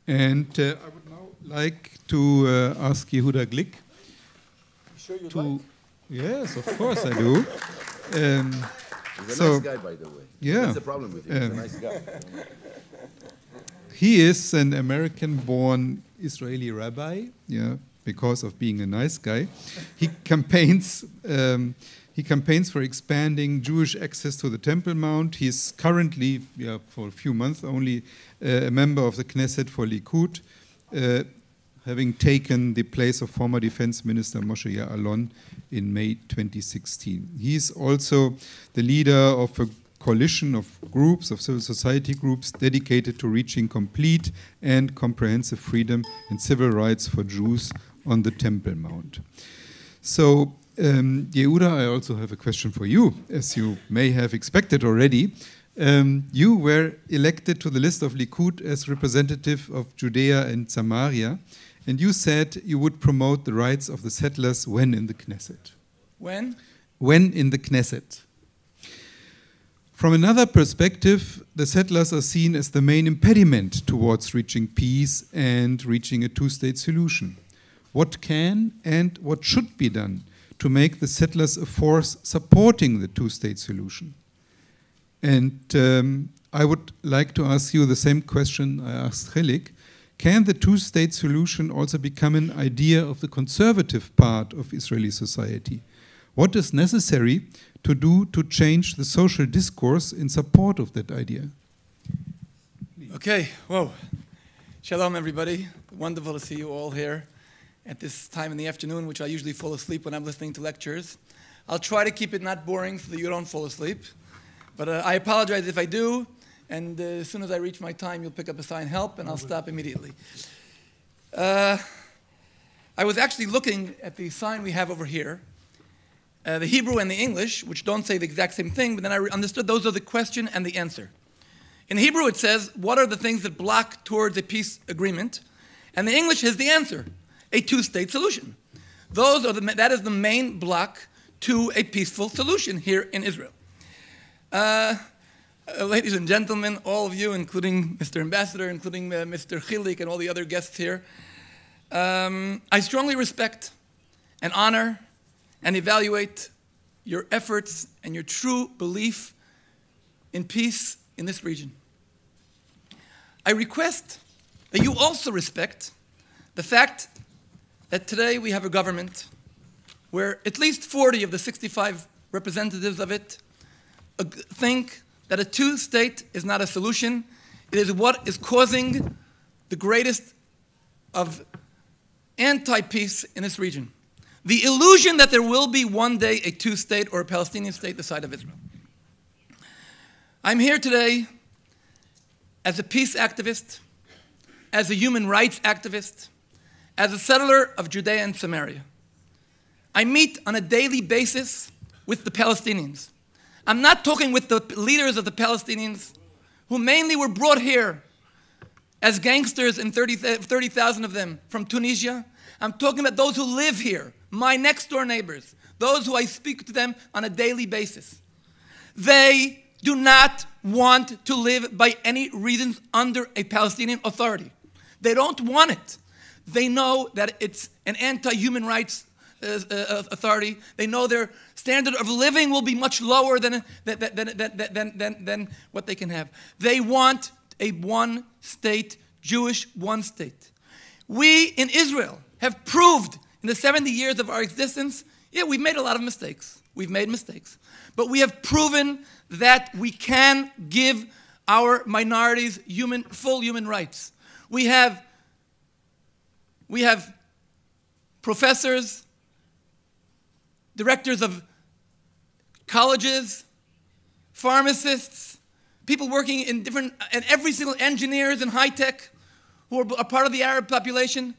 And I would now like to ask Yehuda Glick. Sure you'd like? Yes, of course I do. He's a nice guy, by the way. Yeah. That's the problem with him. He's a nice guy. He is an American-born Israeli rabbi, yeah, because of being a nice guy. He campaigns for expanding Jewish access to the Temple Mount. He's currently, for a few months only, a member of the Knesset for Likud, having taken the place of former Defense Minister Moshe Ya'alon in May 2016. He's also the leader of a coalition of groups, of civil society groups, dedicated to reaching complete and comprehensive freedom and civil rights for Jews on the Temple Mount. So, Yehuda, I also have a question for you, as you may have expected already. You were elected to the list of Likud as representative of Judea and Samaria, and you said you would promote the rights of the settlers when in the Knesset. When? When in the Knesset. From another perspective, the settlers are seen as the main impediment towards reaching peace and reaching a two-state solution. What can and what should be done to make the settlers a force supporting the two-state solution? And I would like to ask you the same question I asked Gelick. Can the two-state solution also become an idea of the conservative part of Israeli society? What is necessary to do to change the social discourse in support of that idea? Okay, whoa. Shalom, everybody. Wonderful to see you all here at this time in the afternoon, which I usually fall asleep when I'm listening to lectures. I'll try to keep it not boring so that you don't fall asleep. But I apologize if I do, and as soon as I reach my time, you'll pick up a sign, help, and I'll stop immediately. I was actually looking at the sign we have over here, the Hebrew and the English, which don't say the exact same thing, but then I understood those are the question and the answer. In Hebrew it says, what are the things that block towards a peace agreement? And the English is the answer, a two-state solution. That is the main block to a peaceful solution here in Israel. Ladies and gentlemen, all of you, including Mr. Ambassador, including Mr. Gilick and all the other guests here, I strongly respect and honor and evaluate your efforts and your true belief in peace in this region. I request that you also respect the fact that today we have a government where at least 40 of the 65 representatives of it think that a two-state is not a solution. It is what is causing the greatest of anti-peace in this region. The illusion that there will be one day a two-state or a Palestinian state the side of Israel. I'm here today as a peace activist, as a human rights activist, as a settler of Judea and Samaria. I meet on a daily basis with the Palestinians. I'm not talking with the leaders of the Palestinians who mainly were brought here as gangsters, and 30,000 of them from Tunisia. I'm talking about those who live here, my next door neighbors, those who I speak to them on a daily basis. They do not want to live by any reasons under a Palestinian authority. They don't want it. They know that it's an anti-human rights authority. They know their standard of living will be much lower than what they can have. They want a one-state, Jewish one-state. We in Israel have proved in the 70 years of our existence, we've made a lot of mistakes. We've made mistakes. But we have proven that we can give our minorities full human rights. We have professors, directors of colleges, pharmacists, people working in every single engineers in high tech who are a part of the Arab population.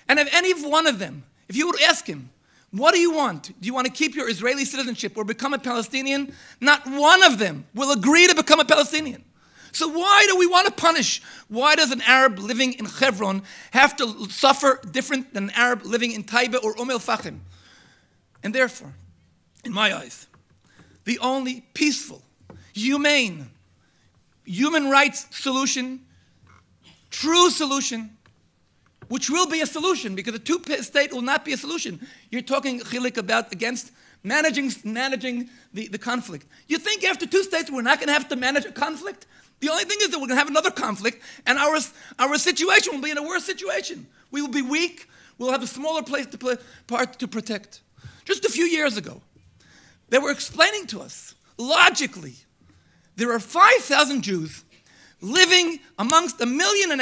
And if any one of them, if you would ask him, what do you want? Do you want to keep your Israeli citizenship or become a Palestinian? Not one of them will agree to become a Palestinian. So why do we want to punish? Why does an Arab living in Hebron have to suffer different than an Arab living in Taiba or El-Fahim? And therefore, in my eyes, the only peaceful, humane, human rights solution, true solution, which will be a solution, because a two-state will not be a solution. You're talking, Gilick, about against managing the conflict. You think after two states we're not going to have to manage a conflict? The only thing is that we're going to have another conflict, and our situation will be in a worse situation. We will be weak. We'll have a smaller part to protect. Just a few years ago, they were explaining to us, logically, there are 5,000 Jews living amongst 1.5 million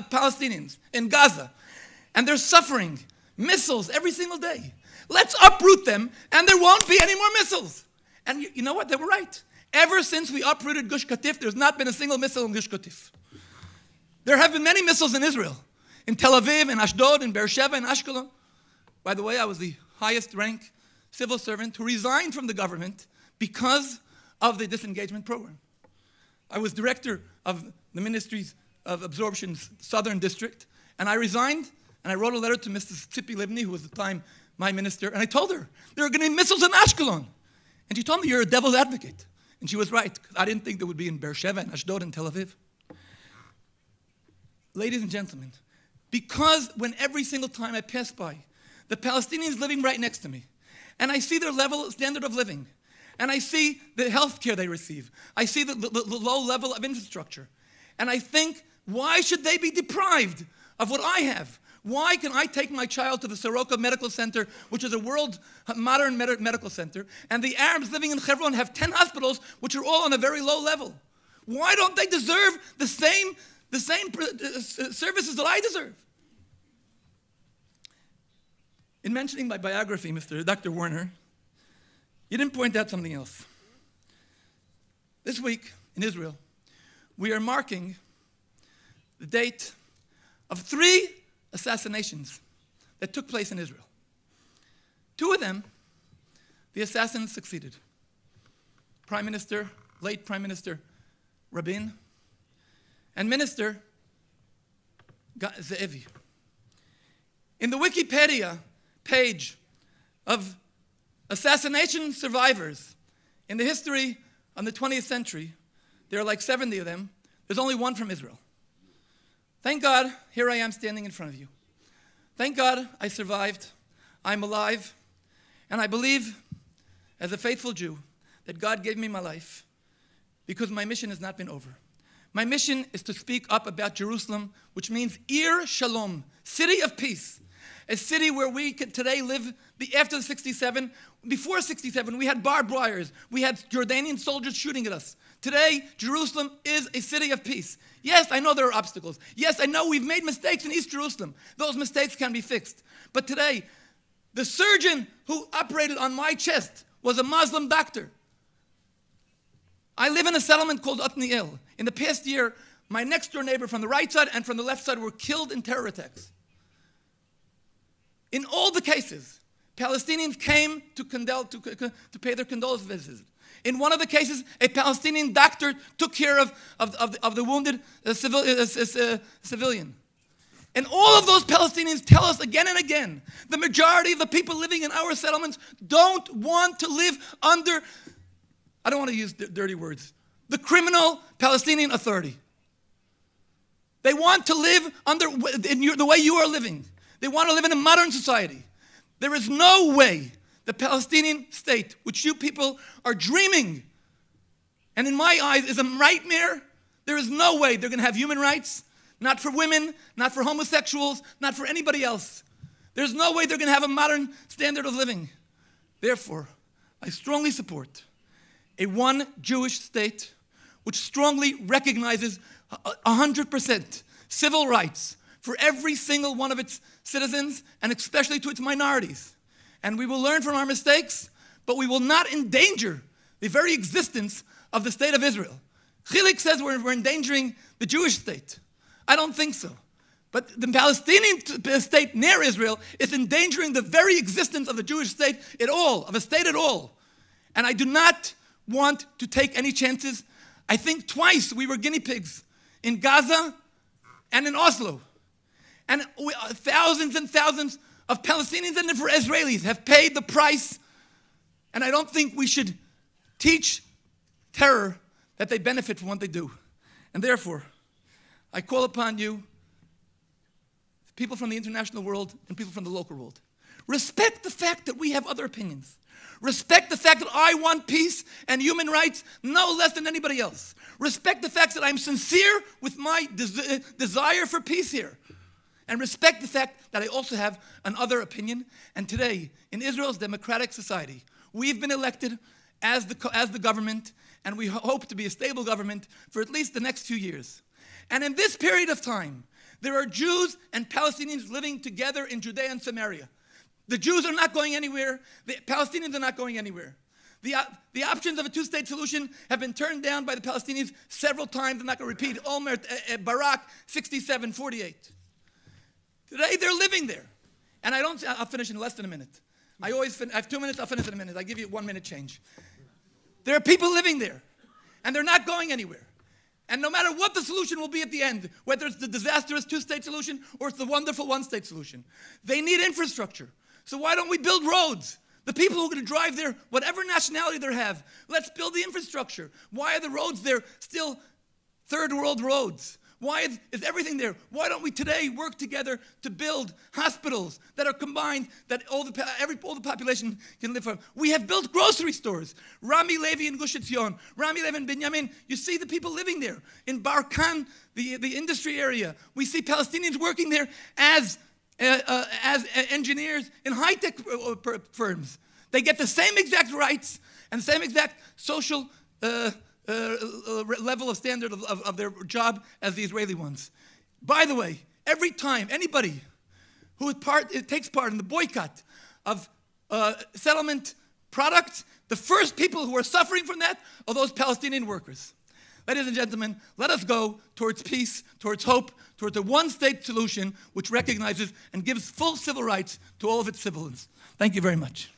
Palestinians in Gaza, and they're suffering missiles every single day. Let's uproot them, and there won't be any more missiles. And you know what? They were right. Ever since we uprooted Gush Katif, there's not been a single missile in Gush Katif. There have been many missiles in Israel, in Tel Aviv, in Ashdod, in Beersheba, in Ashkelon. By the way, I was the highest rank civil servant who resigned from the government because of the disengagement program. I was director of the Ministries of Absorption's Southern District, and I resigned, and I wrote a letter to Mrs. Tzipi Livni, who was at the time my minister, and I told her, there are going to be missiles in Ashkelon. And she told me, you're a devil's advocate. And she was right, because I didn't think there would be in Beersheba, and Ashdod, and Tel Aviv. Ladies and gentlemen, because when every single time I pass by, the Palestinians living right next to me, and I see their standard of living, and I see the health care they receive, I see the low level of infrastructure, and I think, why should they be deprived of what I have? Why can I take my child to the Soroka Medical Center, which is a world modern medical center, and the Arabs living in Hebron have 10 hospitals, which are all on a very low level? Why don't they deserve the same services that I deserve? In mentioning my biography, Dr. Werner, you didn't point out something else. This week in Israel, we are marking the date of 3 assassinations that took place in Israel. 2 of them, the assassins succeeded. Late Prime Minister Rabin, and Minister Ze'evi. In the Wikipedia page of assassination survivors in the history of the 20th century, there are like 70 of them. There's only 1 from Israel. Thank God, here I am standing in front of you. Thank God I survived. I'm alive. And I believe, as a faithful Jew, that God gave me my life because my mission has not been over. My mission is to speak up about Jerusalem, which means Ir Shalom, city of peace. A city where we can today live after 67. Before 67, we had barbed wires. We had Jordanian soldiers shooting at us. Today, Jerusalem is a city of peace. Yes, I know there are obstacles. Yes, I know we've made mistakes in East Jerusalem. Those mistakes can be fixed. But today, the surgeon who operated on my chest was a Muslim doctor. I live in a settlement called Otniel. In the past year, my next door neighbor from the right side and from the left side were killed in terror attacks. In all the cases, Palestinians came to pay their condolence visits. In one of the cases, a Palestinian doctor took care of the wounded civilian. And all of those Palestinians tell us again and again, the majority of the people living in our settlements don't want to live under, I don't want to use dirty words, the criminal Palestinian Authority. They want to live the way you are living. They want to live in a modern society. There is no way the Palestinian state, which you people are dreaming, and in my eyes is a nightmare, there is no way they're going to have human rights, not for women, not for homosexuals, not for anybody else. There's no way they're going to have a modern standard of living. Therefore, I strongly support a one Jewish state which strongly recognizes 100% civil rights for every single one of its citizens, and especially to its minorities. And we will learn from our mistakes, but we will not endanger the very existence of the state of Israel. Gilick says we're endangering the Jewish state. I don't think so. But the Palestinian state near Israel is endangering the very existence of the Jewish state at all, of a state at all. And I do not want to take any chances. I think twice we were guinea pigs in Gaza and in Oslo. And thousands and thousands of Palestinians and Israelis have paid the price. And I don't think we should teach terror that they benefit from what they do. And therefore, I call upon you, people from the international world and people from the local world. Respect the fact that we have other opinions. Respect the fact that I want peace and human rights no less than anybody else. Respect the fact that I'm sincere with my desire for peace here. And respect the fact that I also have another opinion. And today, in Israel's democratic society, we've been elected as the government, and we hope to be a stable government for at least the next few years. And in this period of time, there are Jews and Palestinians living together in Judea and Samaria. The Jews are not going anywhere. The Palestinians are not going anywhere. The options of a two-state solution have been turned down by the Palestinians several times. I'm not going to repeat. Olmert, Barak, 67, 48. Today they're living there. And I'll finish in less than a minute. I have 2 minutes, I'll finish in a minute. I give you 1 minute change. There are people living there, and they're not going anywhere. And no matter what the solution will be at the end, whether it's the disastrous two-state solution or it's the wonderful one-state solution, they need infrastructure. So why don't we build roads? The people who are going to drive there, whatever nationality they have, let's build the infrastructure. Why are the roads there still third world roads? Why is everything there? Why don't we today work together to build hospitals that are combined, that all the population can live from? We have built grocery stores. Rami Levi in Gush Etzion, Rami Levi in Binyamin. You see the people living there. In Bar Khan, the industry area, we see Palestinians working there as engineers in high-tech firms. They get the same exact rights and the same exact social level of standard of their job as the Israeli ones. By the way, every time anybody who takes part in the boycott of settlement products, the first people who are suffering from that are those Palestinian workers. Ladies and gentlemen, let us go towards peace, towards hope, towards a one-state solution which recognizes and gives full civil rights to all of its civilians. Thank you very much.